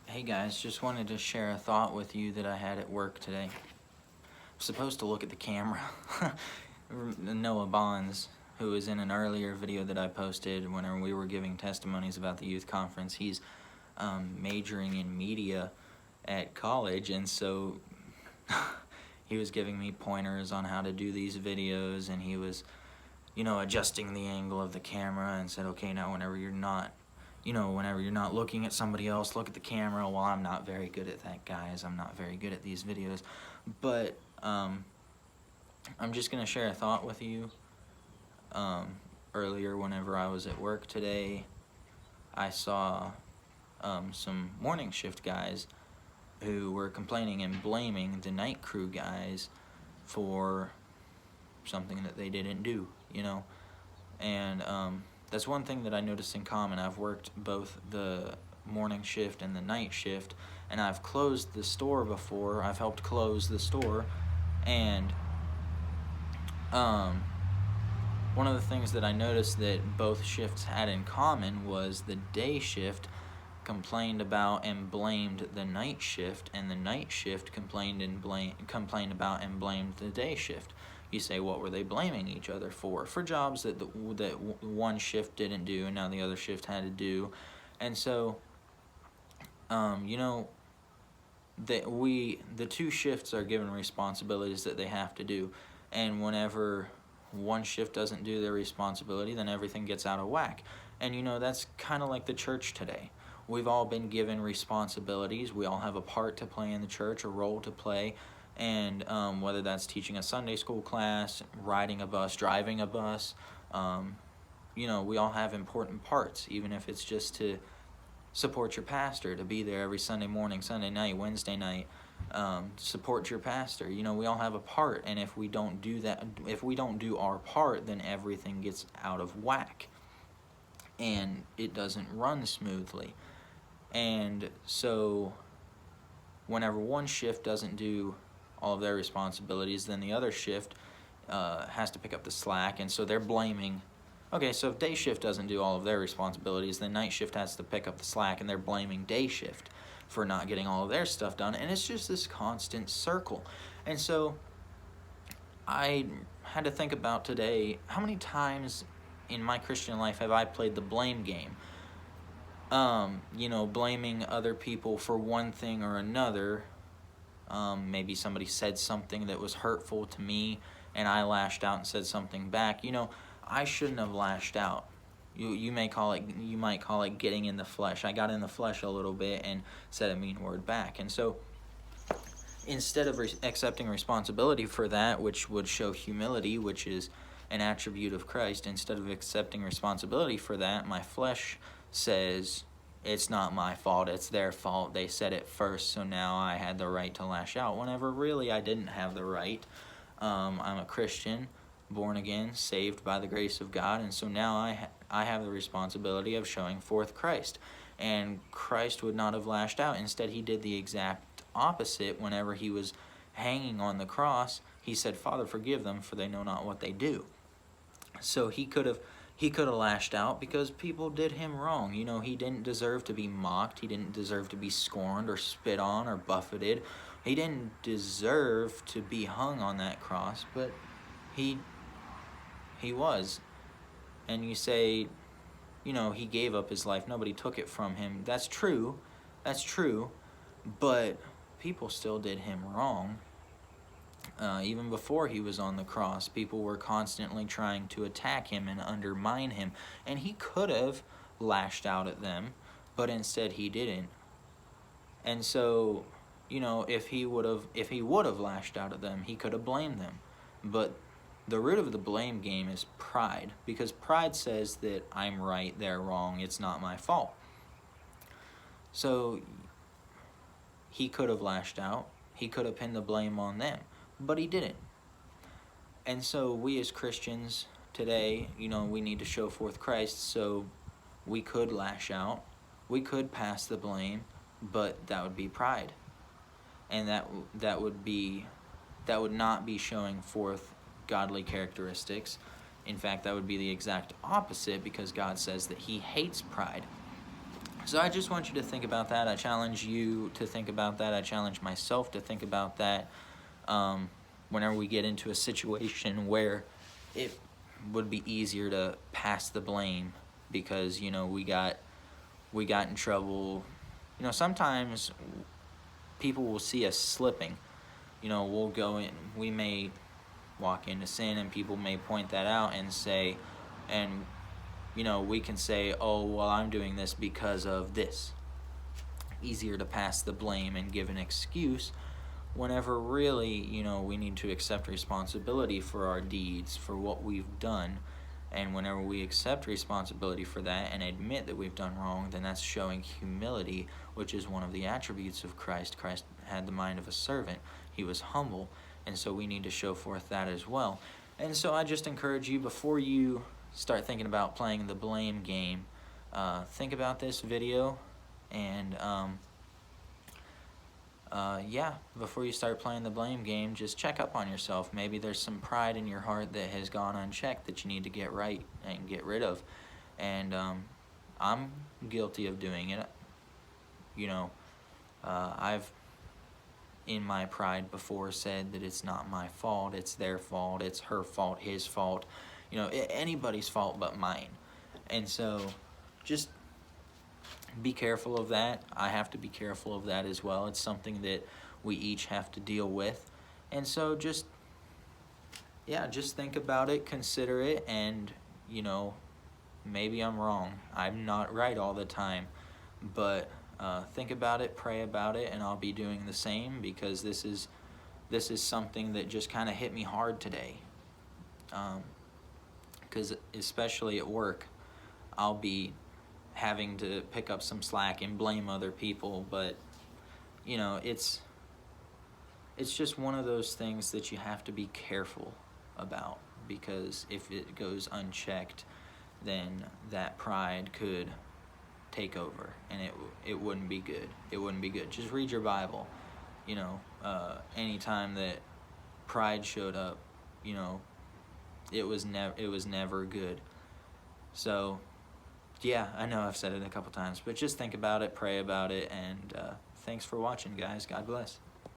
Hey guys, just wanted to share a thought with you that I had at work today. I'm supposed to look at the camera. Noah Bonds, who was in an earlier video that I posted whenever we were giving testimonies about the youth conference, he's majoring in media at college, and so he was giving me pointers on how to do these videos, and he was, adjusting the angle of the camera and said, okay, now whenever you're not looking at somebody else, look at the camera. Well, I'm not very good at that, guys. I'm not very good at these videos. But I'm just going to share a thought with you. Earlier, whenever I was at work today, I saw some morning shift guys who were complaining and blaming the night crew guys for something that they didn't do, And that's one thing that I noticed in common. I've worked both the morning shift and the night shift, and I've closed the store before. I've helped close the store, and one of the things that I noticed that both shifts had in common was the day shift complained about and blamed the night shift, and the night shift complained about and blamed the day shift. You say, what were they blaming each other for? For jobs that one shift didn't do and now the other shift had to do. And so, the two shifts are given responsibilities that they have to do. And whenever one shift doesn't do their responsibility, then everything gets out of whack. And that's kind of like the church today. We've all been given responsibilities. We all have a part to play in the church, a role to play. And whether that's teaching a Sunday school class, riding a bus, driving a bus, we all have important parts, even if it's just to support your pastor, to be there every Sunday morning, Sunday night, Wednesday night, support your pastor. We all have a part, and if we don't do that, if we don't do our part, then everything gets out of whack, and it doesn't run smoothly. And so whenever one shift doesn't do all of their responsibilities, then the other shift has to pick up the slack, and so they're blaming. Okay, so if day shift doesn't do all of their responsibilities, then night shift has to pick up the slack, and they're blaming day shift for not getting all of their stuff done, and it's just this constant circle. And so I had to think about today, how many times in my Christian life have I played the blame game? Blaming other people for one thing or another. Maybe somebody said something that was hurtful to me, and I lashed out and said something back. I shouldn't have lashed out. You might call it getting in the flesh. I got in the flesh a little bit and said a mean word back. And so instead of accepting responsibility for that, which would show humility, which is an attribute of Christ, instead of accepting responsibility for that, my flesh says, it's not my fault, it's their fault. They said it first, so now I had the right to lash out, whenever really I didn't have the right. I'm a Christian, born again, saved by the grace of God, and so now I have the responsibility of showing forth Christ. And Christ would not have lashed out. Instead, he did the exact opposite. Whenever he was hanging on the cross, he said, Father, forgive them, for they know not what they do. So he could have lashed out because people did him wrong. He didn't deserve to be mocked. He didn't deserve to be scorned or spit on or buffeted. He didn't deserve to be hung on that cross, but he was. And you say, he gave up his life. Nobody took it from him. That's true. But people still did him wrong. Even before he was on the cross, people were constantly trying to attack him and undermine him, and he could have lashed out at them, but instead he didn't. And so, if he would have lashed out at them, he could have blamed them. But the root of the blame game is pride, because pride says that I'm right, they're wrong, it's not my fault. So he could have lashed out, he could have pinned the blame on them, but he didn't. And so we as Christians today, we need to show forth Christ, so we could lash out, we could pass the blame, but that would be pride. And that would not be showing forth godly characteristics. In fact, that would be the exact opposite, because God says that he hates pride. So I just want you to think about that. I challenge you to think about that. I challenge myself to think about that. Whenever we get into a situation where it would be easier to pass the blame because, you know, we got in trouble. You know, sometimes people will see us slipping. You know, we'll go in, we may walk into sin, and people may point that out and say, and you know, we can say, oh, well, I'm doing this because of this. Easier to pass the blame and give an excuse, whenever really, you know, we need to accept responsibility for our deeds, for what we've done. And whenever we accept responsibility for that and admit that we've done wrong, then that's showing humility, which is one of the attributes of Christ. Christ had the mind of a servant. He was humble, and so we need to show forth that as well. And so I just encourage you, before you start thinking about playing the blame game, think about this video, and yeah, before you start playing the blame game, just check up on yourself. Maybe there's some pride in your heart that has gone unchecked that you need to get right and get rid of. And I'm guilty of doing it. You know, I've, in my pride before, said that it's not my fault, it's their fault, it's her fault, his fault, you know, anybody's fault but mine. And so just be careful of that. I have to be careful of that as well. It's something that we each have to deal with. And so just think about it, consider it, and, you know, maybe I'm wrong. I'm not right all the time, but think about it, pray about it, and I'll be doing the same, because this is something that just kind of hit me hard today. Because especially at work, I'll be having to pick up some slack and blame other people, but you know, it's just one of those things that you have to be careful about, because if it goes unchecked, then that pride could take over, and it wouldn't be good. It wouldn't be good. Just read your Bible. You know, anytime that pride showed up, you know, it was never good. So yeah, I know I've said it a couple times, but just think about it, pray about it, and thanks for watching, guys. God bless.